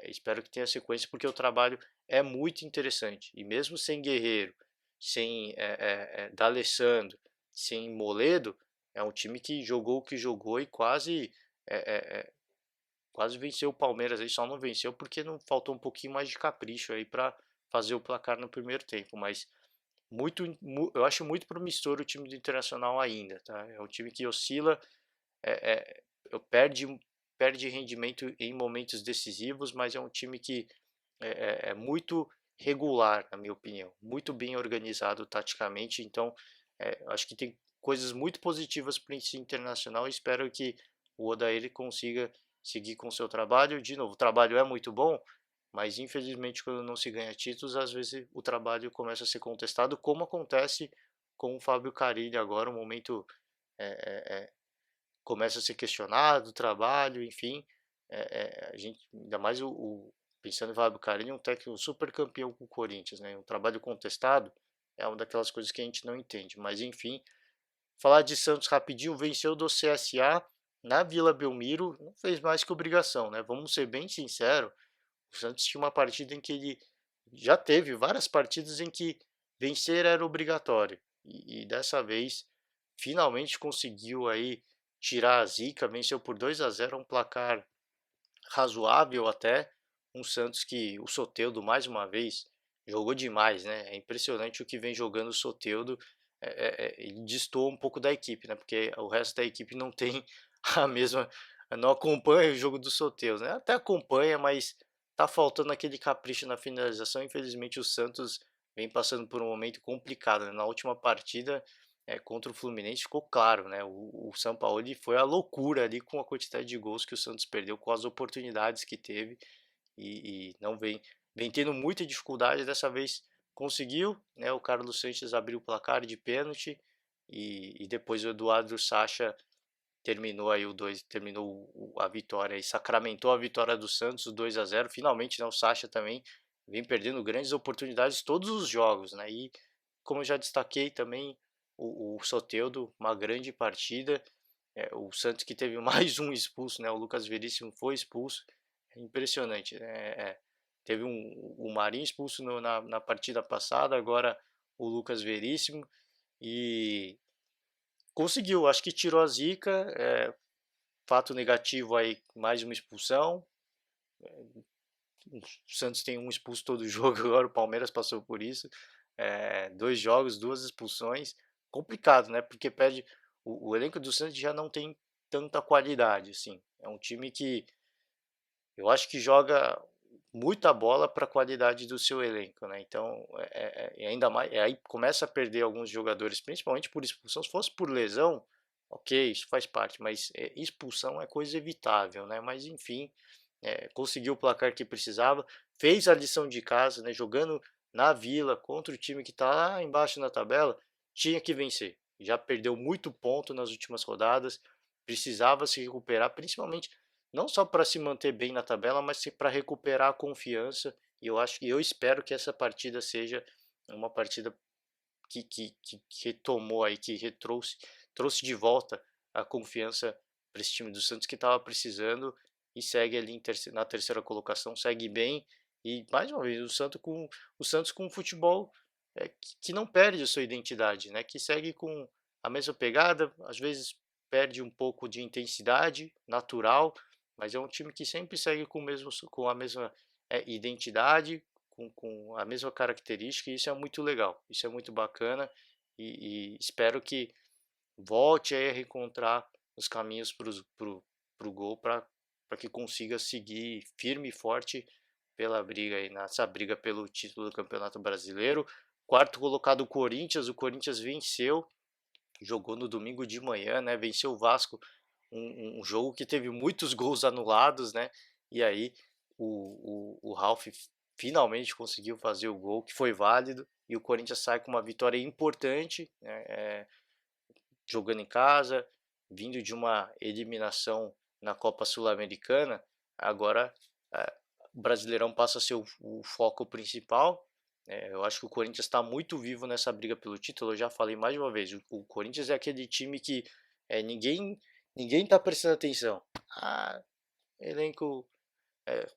espero que tenha sequência porque o trabalho é muito interessante e mesmo sem Guerreiro, sem D'Alessandro, sem Moledo, é um time que jogou o que jogou e quase venceu o Palmeiras aí, só não venceu porque não faltou um pouquinho mais de capricho aí para fazer o placar no primeiro tempo, mas eu acho muito promissor o time do Internacional ainda, tá? É um time que oscila, é, é, perde rendimento em momentos decisivos, mas é um time que é muito regular, na minha opinião, muito bem organizado taticamente, então acho que tem coisas muito positivas para esse Internacional e espero que o Odair consiga seguir com o seu trabalho. De novo, o trabalho é muito bom, mas infelizmente quando não se ganha títulos, às vezes o trabalho começa a ser contestado, como acontece com o Fábio Carille agora, o momento é, é, é, começa a ser questionado, o trabalho, enfim, a gente, ainda mais pensando em Fábio Carille, um técnico super campeão com o Corinthians, né? Um trabalho contestado é uma daquelas coisas que a gente não entende, mas enfim, Falar de Santos rapidinho, venceu do CSA na Vila Belmiro, não fez mais que obrigação, né, vamos ser bem sinceros, o Santos tinha uma partida em que ele já teve várias partidas em que vencer era obrigatório, e dessa vez finalmente conseguiu aí tirar a zica, venceu por 2-0, um placar razoável até, um Santos que o Soteldo mais uma vez jogou demais, né, é impressionante o que vem jogando o Soteldo, ele destoa um pouco da equipe, né, porque o resto da equipe não tem a mesma, não acompanha o jogo do Soteldo, né, até acompanha, mas tá faltando aquele capricho na finalização, infelizmente o Santos vem passando por um momento complicado, né, na última partida, contra o Fluminense ficou claro, né, o Sampaoli foi a loucura ali com a quantidade de gols que o Santos perdeu, com as oportunidades que teve, e não vem tendo muita dificuldade, dessa vez conseguiu, né, o Carlos Sanches abriu o placar de pênalti, e depois o Eduardo Sacha terminou aí terminou a vitória e sacramentou a vitória do Santos, o 2-0, finalmente, né, o Sacha também vem perdendo grandes oportunidades todos os jogos, né, e como eu já destaquei também, o Soteldo, uma grande partida, o Santos que teve mais um expulso, né, o Lucas Veríssimo foi expulso, é impressionante, né, teve o Marinho expulso na partida passada, agora o Lucas Veríssimo, e conseguiu, acho que tirou a zica, fato negativo aí, mais uma expulsão, o Santos tem um expulso todo jogo, agora o Palmeiras passou por isso, 2 jogos, 2 expulsões, complicado, né, porque perde, o elenco do Santos já não tem tanta qualidade, assim, é um time que eu acho que joga muita bola para a qualidade do seu elenco, né, então, ainda mais, aí começa a perder alguns jogadores, principalmente por expulsão, se fosse por lesão, ok, isso faz parte, mas expulsão é coisa evitável, né, mas enfim, conseguiu o placar que precisava, fez a lição de casa, né, jogando na Vila contra o time que está lá embaixo na tabela, tinha que vencer. Já perdeu muito ponto nas últimas rodadas, precisava se recuperar, principalmente não só para se manter bem na tabela, mas para recuperar a confiança. E eu acho que eu espero que essa partida seja uma partida que retomou aí, que retrouxe, trouxe de volta a confiança para esse time do Santos que estava precisando, e segue ali na terceira colocação, segue bem, e mais uma vez o Santos com um futebol que não perde a sua identidade, né? Que segue com a mesma pegada, às vezes perde um pouco de intensidade natural, mas é um time que sempre segue com a mesma identidade, com a mesma característica, e isso é muito legal, isso é muito bacana, e espero que volte a reencontrar os caminhos para o gol, para que consiga seguir firme e forte pela briga aí, nessa briga pelo título do Campeonato Brasileiro. Quarto colocado o Corinthians venceu, jogou no domingo de manhã, né? Venceu o Vasco, um jogo que teve muitos gols anulados, né? E aí o Ralf finalmente conseguiu fazer o gol, que foi válido, e o Corinthians sai com uma vitória importante, né? Jogando em casa, vindo de uma eliminação na Copa Sul-Americana, agora o Brasileirão passa a ser o foco principal. Eu acho que o Corinthians está muito vivo nessa briga pelo título. Eu já falei mais de uma vez, o Corinthians é aquele time que ninguém está prestando atenção. Ah, elenco,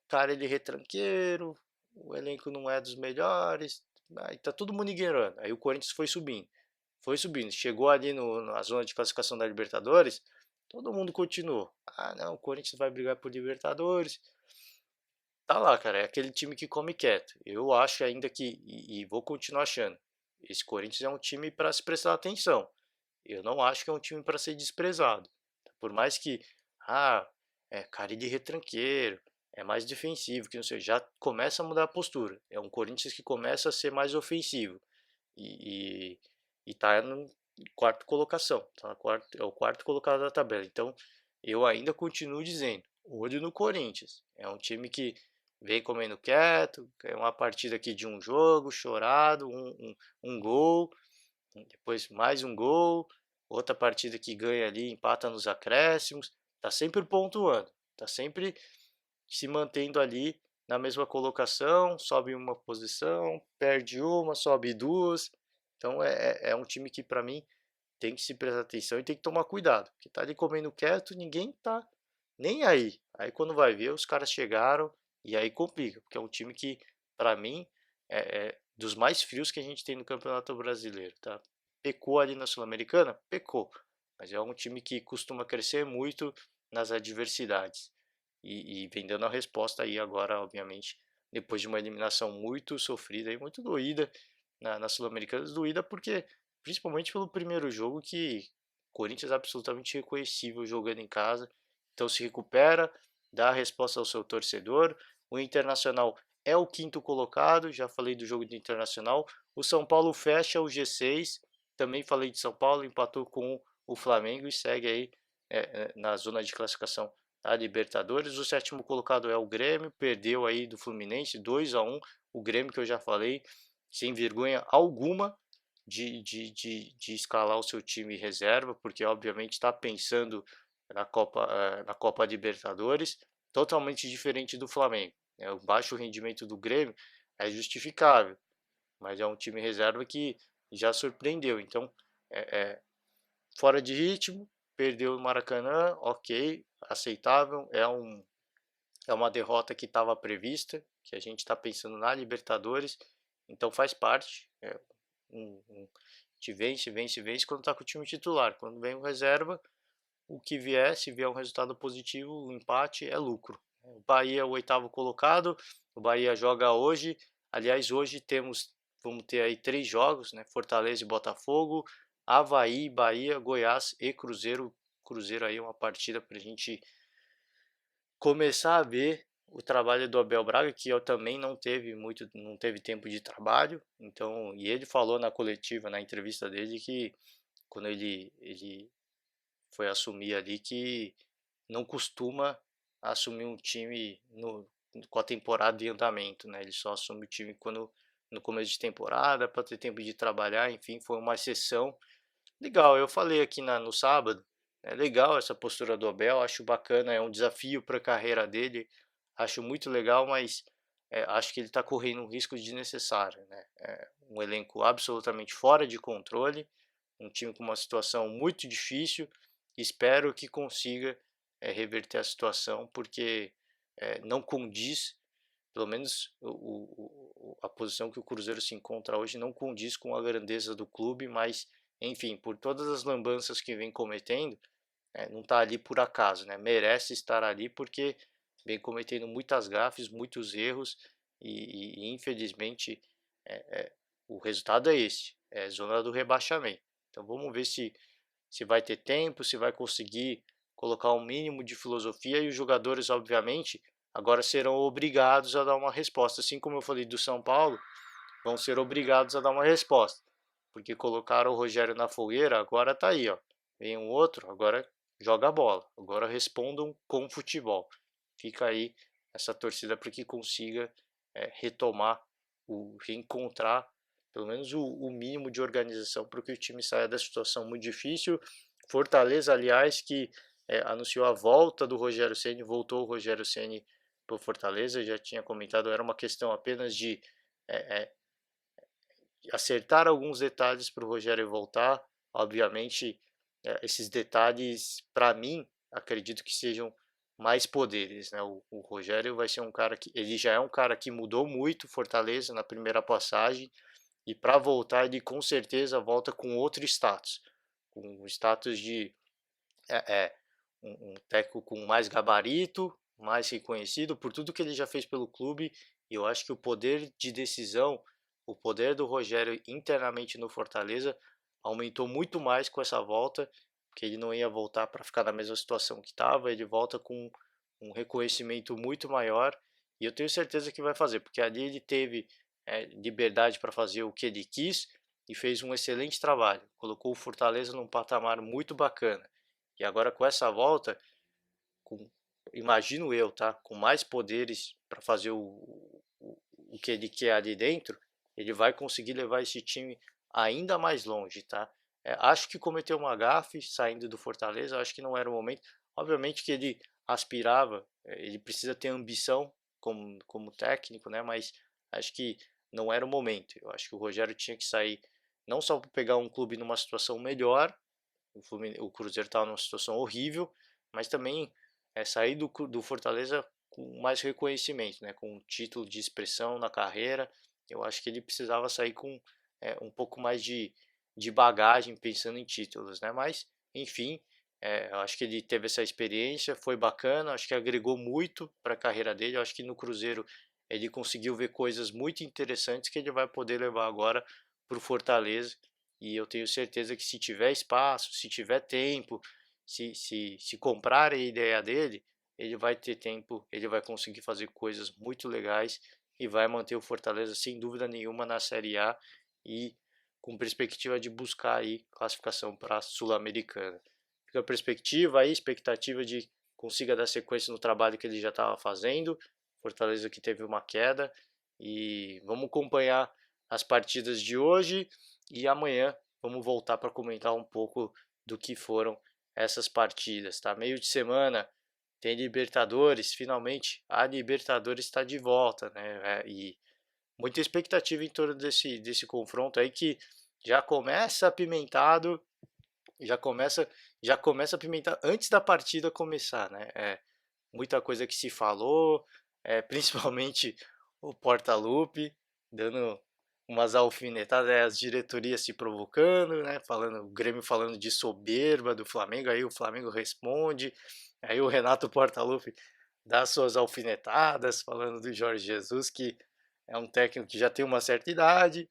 cara ele retranqueiro, o elenco não é dos melhores, aí tá todo mundo ignorando. Aí o Corinthians foi subindo, chegou ali na zona de classificação da Libertadores, todo mundo continuou. Ah, não, o Corinthians vai brigar por Libertadores. Tá lá, cara, é aquele time que come quieto. Eu acho ainda que, e vou continuar achando, esse Corinthians é um time para se prestar atenção. Eu não acho que é um time para ser desprezado. Por mais que, ah, cara de retranqueiro, é mais defensivo, que não sei, já começa a mudar a postura. É um Corinthians que começa a ser mais ofensivo. E, e tá no quarto colocação, tá na quarto, é o quarto colocado da tabela. Então, eu ainda continuo dizendo, olho no Corinthians. É um time que vem comendo quieto, é uma partida aqui de um jogo, chorado, um gol, depois mais um gol, outra partida que ganha ali, empata nos acréscimos, tá sempre pontuando, tá sempre se mantendo ali na mesma colocação, sobe uma posição, perde uma, sobe duas. Então é um time que para mim tem que se prestar atenção e tem que tomar cuidado, porque tá ali comendo quieto, ninguém tá nem aí. Aí quando vai ver, os caras chegaram e aí complica, porque é um time que, para mim, é dos mais frios que a gente tem no Campeonato Brasileiro, tá? Pecou ali na Sul-Americana? Pecou, mas é um time que costuma crescer muito nas adversidades e vem dando a resposta aí agora, obviamente, depois de uma eliminação muito sofrida e muito doída na Sul-Americana, doída porque, principalmente pelo primeiro jogo, que o Corinthians é absolutamente reconhecível jogando em casa, então se recupera, dá a resposta ao seu torcedor. O Internacional é o quinto colocado, já falei do jogo do Internacional. O São Paulo fecha o G6, também falei de São Paulo, empatou com o Flamengo e segue aí na zona de classificação da Libertadores. O sétimo colocado é o Grêmio, perdeu aí do Fluminense 2-1. O Grêmio, que eu já falei, sem vergonha alguma de escalar o seu time reserva, porque obviamente está pensando na Copa Libertadores, totalmente diferente do Flamengo. O baixo rendimento do Grêmio é justificável, mas é um time reserva que já surpreendeu. Então, é, é, fora de ritmo, perdeu o Maracanã, ok, aceitável. É uma derrota que estava prevista, que a gente está pensando na Libertadores, então faz parte. Te vence, vence, vence quando está com o time titular. Quando vem o reserva, o que vier, se vier um resultado positivo, o empate é lucro. O Bahia é o oitavo colocado, o Bahia joga hoje. Aliás, hoje vamos ter aí 3 jogos, né? Fortaleza e Botafogo, Avaí, Bahia, Goiás e Cruzeiro. Cruzeiro aí é uma partida para a gente começar a ver o trabalho do Abel Braga, que eu também não teve tempo de trabalho. Então, e ele falou na coletiva, na entrevista dele, que quando ele foi assumir ali, que não costuma assumir um time com a temporada em andamento, né? Ele só assume o time quando no começo de temporada para ter tempo de trabalhar. Enfim, foi uma exceção legal. Eu falei aqui no sábado, é legal essa postura do Abel, acho bacana, é um desafio para a carreira dele, acho muito legal, mas acho que ele está correndo um risco desnecessário, né? É um elenco absolutamente fora de controle, um time com uma situação muito difícil. Espero que consiga reverter a situação, porque não condiz, pelo menos a posição que o Cruzeiro se encontra hoje não condiz com a grandeza do clube, mas enfim, por todas as lambanças que vem cometendo, não está ali por acaso, né? Merece estar ali porque vem cometendo muitas gafes, muitos erros e infelizmente o resultado é esse, é zona do rebaixamento. Então vamos ver se vai ter tempo, se vai conseguir colocar um mínimo de filosofia e os jogadores, obviamente, agora serão obrigados a dar uma resposta. Assim como eu falei do São Paulo, vão ser obrigados a dar uma resposta, porque colocaram o Rogério na fogueira, agora tá aí, ó. Vem um outro, agora joga a bola, agora respondam com futebol. Fica aí essa torcida para que consiga retomar, reencontrar pelo menos o mínimo de organização para que o time saia da situação muito difícil. Fortaleza, aliás, que anunciou a volta do Rogério Ceni, voltou o Rogério Ceni para o Fortaleza, eu já tinha comentado, era uma questão apenas de é, acertar alguns detalhes para o Rogério voltar. Obviamente, esses detalhes, para mim, acredito que sejam mais poderes, né? O Rogério vai ser um cara que ele já é um cara que mudou muito Fortaleza na primeira passagem e para voltar ele com certeza volta com outro status, com o status de é, é, um técnico com mais gabarito, mais reconhecido por tudo que ele já fez pelo clube. E eu acho que o poder de decisão, o poder do Rogério internamente no Fortaleza aumentou muito mais com essa volta, porque ele não ia voltar para ficar na mesma situação que estava, ele volta com um reconhecimento muito maior e eu tenho certeza que vai fazer, porque ali ele teve liberdade para fazer o que ele quis e fez um excelente trabalho, colocou o Fortaleza num patamar muito bacana. E agora com essa volta, com, imagino eu, tá? Com mais poderes para fazer o que ele quer ali dentro, ele vai conseguir levar esse time ainda mais longe, tá? Acho que cometeu uma gafe saindo do Fortaleza, acho que não era o momento. Obviamente que ele aspirava, ele precisa ter ambição como técnico, né? Mas acho que não era o momento. Eu acho que o Rogério tinha que sair não só para pegar um clube numa situação melhor, O Cruzeiro estava numa situação horrível, mas também sair do Fortaleza com mais reconhecimento, né? Com um título de expressão na carreira. Eu acho que ele precisava sair com um pouco mais de bagagem pensando em títulos, né? Mas, enfim, eu acho que ele teve essa experiência, foi bacana, acho que agregou muito para a carreira dele. Eu acho que no Cruzeiro ele conseguiu ver coisas muito interessantes que ele vai poder levar agora para o Fortaleza. E eu tenho certeza que se tiver espaço, se tiver tempo, se comprar a ideia dele, ele vai ter tempo, ele vai conseguir fazer coisas muito legais e vai manter o Fortaleza sem dúvida nenhuma na Série A e com perspectiva de buscar aí classificação para a Sul-Americana. Fica a perspectiva aí, expectativa de consiga dar sequência no trabalho que ele já estava fazendo. Fortaleza que teve uma queda e vamos acompanhar as partidas de hoje e amanhã vamos voltar para comentar um pouco do que foram essas partidas, tá? Meio de semana tem Libertadores, finalmente a Libertadores está de volta, né? E muita expectativa em torno desse confronto aí que já começa apimentado, já começa já começa a apimentar antes da partida começar, né? Muita coisa que se falou, principalmente o Portaluppi dando umas alfinetadas, as diretorias se provocando, né? Falando, o Grêmio falando de soberba do Flamengo, aí o Flamengo responde, aí o Renato Portaluppi dá suas alfinetadas, falando do Jorge Jesus, que é um técnico que já tem uma certa idade,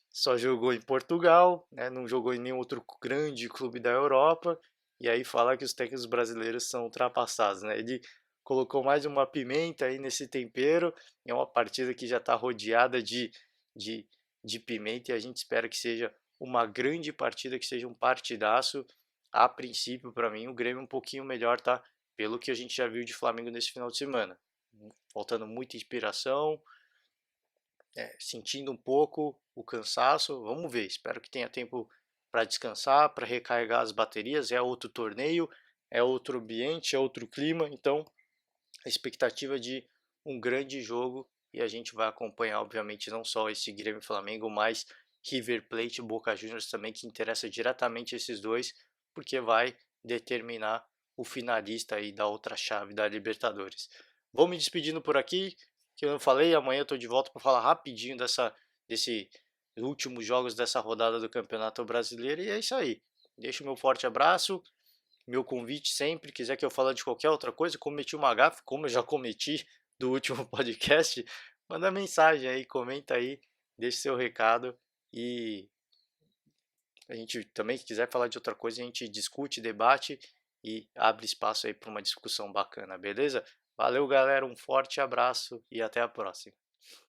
só jogou em Portugal, né? Não jogou em nenhum outro grande clube da Europa, e aí fala que os técnicos brasileiros são ultrapassados, né? Ele colocou mais uma pimenta aí nesse tempero, é uma partida que já está rodeada de, de pimenta e a gente espera que seja uma grande partida, que seja um partidaço. A princípio, para mim, o Grêmio um pouquinho melhor, tá? Pelo que a gente já viu de Flamengo nesse final de semana. Faltando muita inspiração, sentindo um pouco o cansaço. Vamos ver, espero que tenha tempo para descansar, para recarregar as baterias. É outro torneio, é outro ambiente, é outro clima, então a expectativa de um grande jogo e a gente vai acompanhar, obviamente, não só esse Grêmio Flamengo, mas River Plate e Boca Juniors também, que interessa diretamente esses dois, porque vai determinar o finalista aí da outra chave da Libertadores. Vou me despedindo por aqui, que eu não falei, amanhã eu estou de volta para falar rapidinho desse últimos jogos dessa rodada do Campeonato Brasileiro, e é isso aí. Deixo o meu forte abraço, meu convite sempre, quiser que eu fale de qualquer outra coisa, cometi uma gafe, como eu já cometi do último podcast, manda mensagem aí, comenta aí, deixe seu recado e a gente também, se quiser falar de outra coisa, a gente discute, debate e abre espaço aí para uma discussão bacana, beleza? Valeu, galera, um forte abraço e até a próxima.